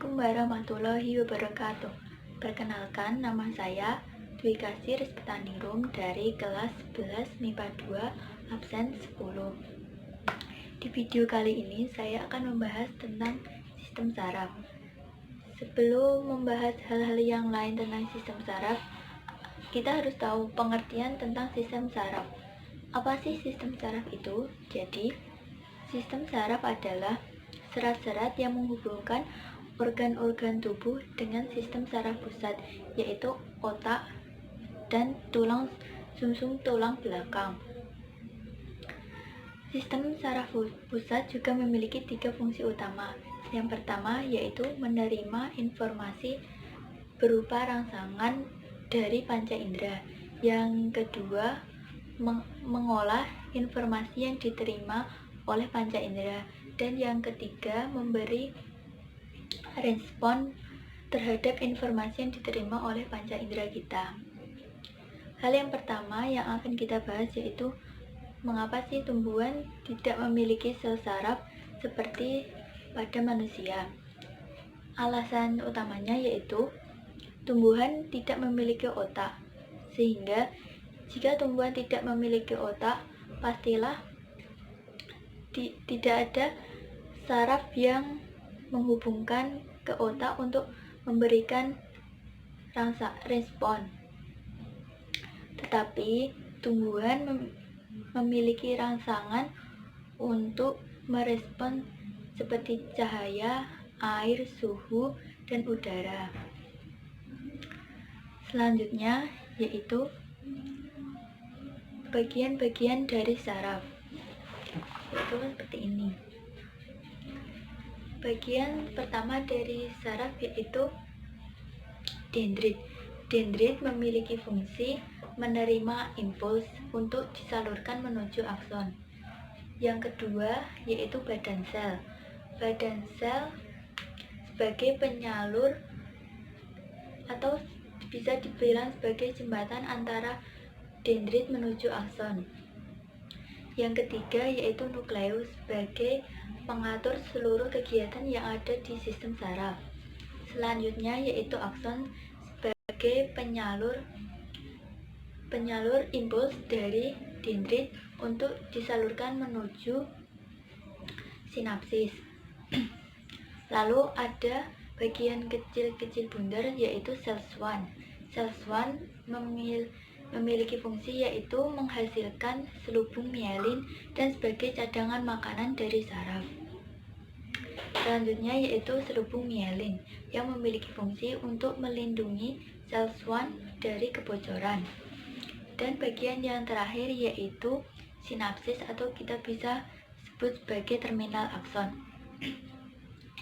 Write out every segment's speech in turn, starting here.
Assalamualaikum warahmatullahi wabarakatuh. Perkenalkan, nama saya Dwi Kasih Rizpetaningrum dari kelas 11 MIPA 2 absen 10. Di video kali ini saya akan membahas tentang sistem saraf. Sebelum membahas hal-hal yang lain tentang sistem saraf, kita harus tahu pengertian tentang sistem saraf. Apa sih sistem saraf itu? Jadi, sistem saraf adalah serat-serat yang menghubungkan organ-organ tubuh dengan sistem saraf pusat, yaitu otak dan tulang sumsum tulang belakang. Sistem saraf pusat juga memiliki 3 fungsi utama. Yang pertama yaitu menerima informasi berupa rangsangan dari panca indera. Yang kedua, mengolah informasi yang diterima oleh panca indera. Dan yang ketiga, memberi respon terhadap informasi yang diterima oleh panca indera kita. Hal yang pertama yang akan kita bahas yaitu mengapa sih tumbuhan tidak memiliki sel saraf seperti pada manusia. Alasan utamanya yaitu tumbuhan tidak memiliki otak, sehingga jika tumbuhan tidak memiliki otak, pastilah tidak ada saraf yang menghubungkan ke otak untuk memberikan respon. Tetapi tumbuhan memiliki rangsangan untuk merespon seperti cahaya, air, suhu, dan udara. Selanjutnya yaitu bagian-bagian dari saraf. Itu seperti ini. Bagian pertama dari saraf yaitu dendrit. Dendrit memiliki fungsi menerima impuls untuk disalurkan menuju akson. Yang kedua yaitu badan sel. Badan sel sebagai penyalur atau bisa dibilang sebagai jembatan antara dendrit menuju akson. Yang ketiga yaitu nukleus sebagai pengatur seluruh kegiatan yang ada di sistem saraf. Selanjutnya yaitu akson sebagai penyalur impuls dari dendrit untuk disalurkan menuju sinapsis. Lalu ada bagian kecil-kecil bundar yaitu sel Schwann. Sel Schwann memiliki fungsi yaitu menghasilkan selubung mielin dan sebagai cadangan makanan dari saraf. Selanjutnya yaitu selubung mielin yang memiliki fungsi untuk melindungi sel Schwann dari kebocoran. Dan bagian yang terakhir yaitu sinapsis atau kita bisa sebut sebagai terminal akson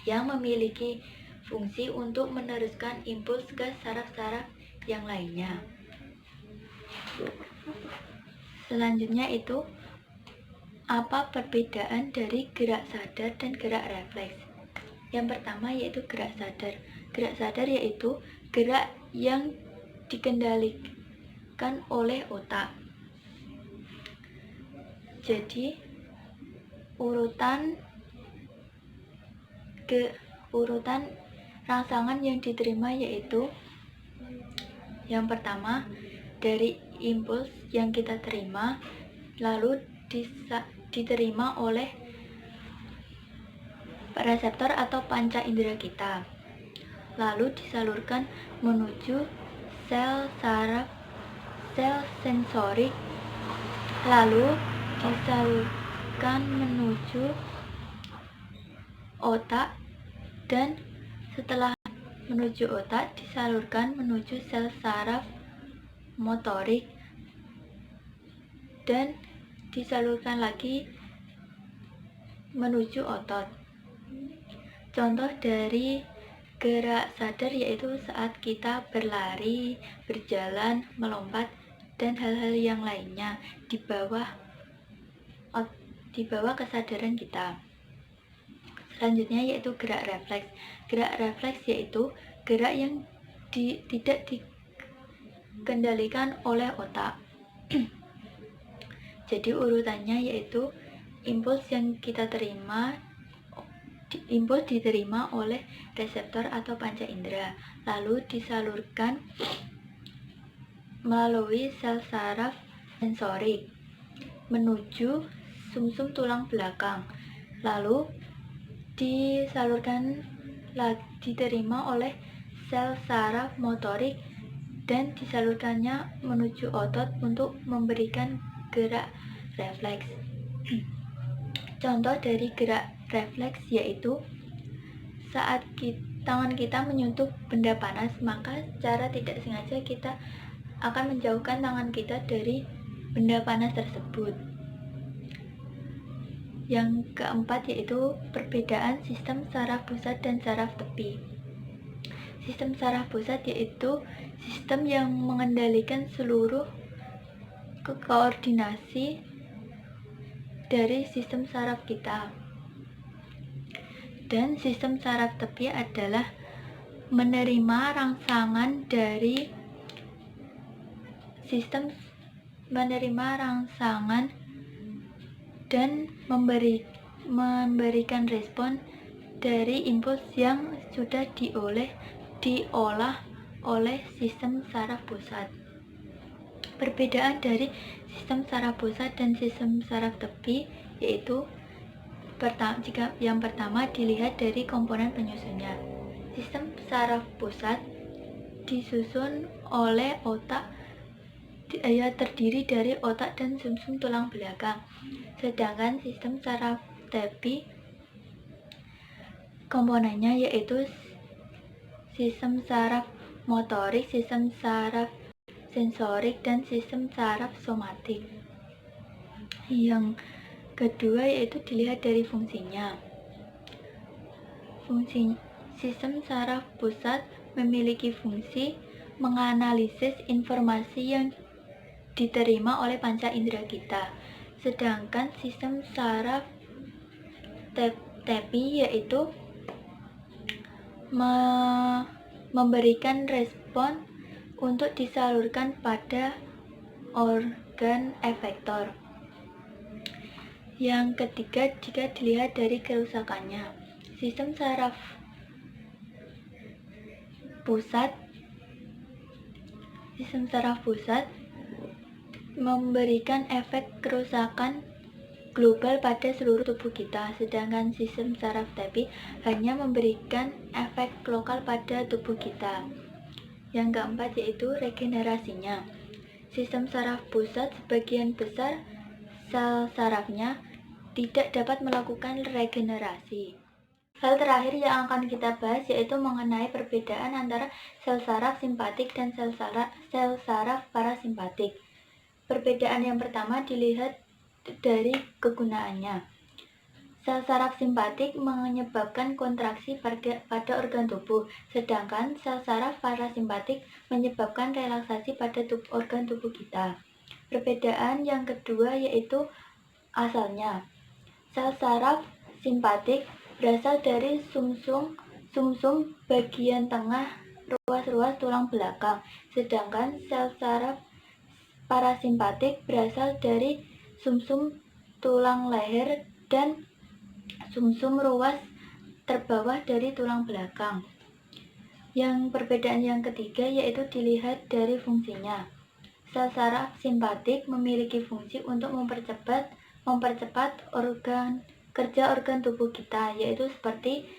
yang memiliki fungsi untuk meneruskan impuls ke saraf-saraf yang lainnya. Selanjutnya itu apa perbedaan dari gerak sadar dan gerak refleks. Yang pertama yaitu gerak sadar. Gerak sadar yaitu gerak yang dikendalikan oleh otak. Jadi urutan rangsangan yang diterima yaitu yang pertama dari impuls yang kita terima, lalu diterima oleh reseptor atau panca indera kita, lalu disalurkan menuju sel saraf, sel sensorik, lalu disalurkan menuju otak, dan setelah menuju otak disalurkan menuju sel saraf motorik dan disalurkan lagi menuju otot. Contoh dari gerak sadar yaitu saat kita berlari, berjalan, melompat, dan hal-hal yang lainnya di bawah kesadaran kita. Selanjutnya yaitu gerak refleks. Gerak refleks yaitu gerak yang tidak dikendalikan oleh otak. Jadi urutannya yaitu impuls yang kita terima Impuls diterima oleh reseptor atau panca indera, lalu disalurkan melalui sel saraf sensorik menuju sumsum tulang belakang, lalu diterima oleh sel saraf motorik dan disalurkannya menuju otot untuk memberikan gerak refleks. Contoh dari gerak refleks yaitu saat tangan kita menyentuh benda panas, maka secara tidak sengaja kita akan menjauhkan tangan kita dari benda panas tersebut. Yang keempat yaitu perbedaan sistem saraf pusat dan saraf tepi. Sistem saraf pusat yaitu sistem yang mengendalikan seluruh koordinasi dari sistem saraf kita. Dan sistem saraf tepi adalah menerima rangsangan dan memberikan respon dari impuls yang sudah diolah oleh sistem saraf pusat. Perbedaan dari sistem saraf pusat dan sistem saraf tepi yaitu yang pertama dilihat dari komponen penyusunnya. Sistem saraf pusat disusun oleh otak, terdiri dari otak dan sumsum tulang belakang. Sedangkan sistem saraf tepi komponennya yaitu sistem saraf motorik, sistem saraf sensorik, dan sistem saraf somatik. Yang kedua yaitu dilihat dari fungsinya. Sistem saraf pusat memiliki fungsi menganalisis informasi yang diterima oleh panca indera kita. Sedangkan sistem saraf tepi yaitu memberikan respon untuk disalurkan pada organ efektor. Yang ketiga, jika dilihat dari kerusakannya, sistem saraf pusat memberikan efek kerusakan global pada seluruh tubuh kita, sedangkan sistem saraf tepi hanya memberikan efek lokal pada tubuh kita. Yang keempat yaitu regenerasinya. Sistem saraf pusat sebagian besar sel sarafnya tidak dapat melakukan regenerasi. Hal terakhir yang akan kita bahas yaitu mengenai perbedaan antara sel saraf simpatik dan sel saraf parasimpatik. Perbedaan yang pertama dilihat dari kegunaannya. Sel saraf simpatik menyebabkan kontraksi pada organ tubuh, sedangkan sel saraf parasimpatik menyebabkan relaksasi pada organ tubuh kita. Perbedaan yang kedua yaitu asalnya. Sel saraf simpatik berasal dari sumsum bagian tengah ruas-ruas tulang belakang, sedangkan sel saraf parasimpatik berasal dari sumsum tulang leher dan sumsum ruas terbawah dari tulang belakang. Yang perbedaan yang ketiga yaitu dilihat dari fungsinya. Sel saraf simpatik memiliki fungsi untuk mempercepat kerja organ tubuh kita, yaitu seperti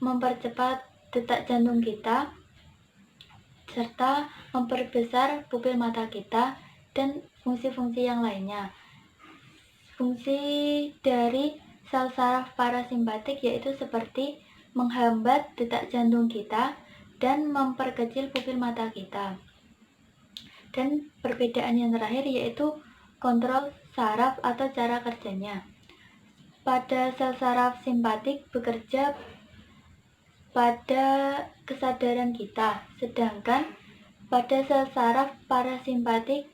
mempercepat detak jantung kita, serta memperbesar pupil mata kita, dan fungsi-fungsi yang lainnya. Fungsi dari sel saraf parasimpatik yaitu seperti menghambat detak jantung kita dan memperkecil pupil mata kita. Dan perbedaan yang terakhir yaitu kontrol saraf atau cara kerjanya. Pada sel saraf simpatik bekerja pada kesadaran kita, sedangkan pada sel saraf parasimpatik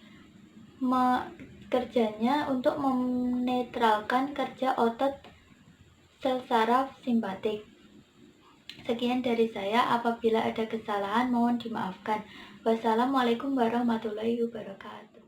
kerjanya untuk menetralkan kerja otot sel saraf simpatik. Sekian dari saya, apabila ada kesalahan mohon dimaafkan. Wassalamualaikum warahmatullahi wabarakatuh.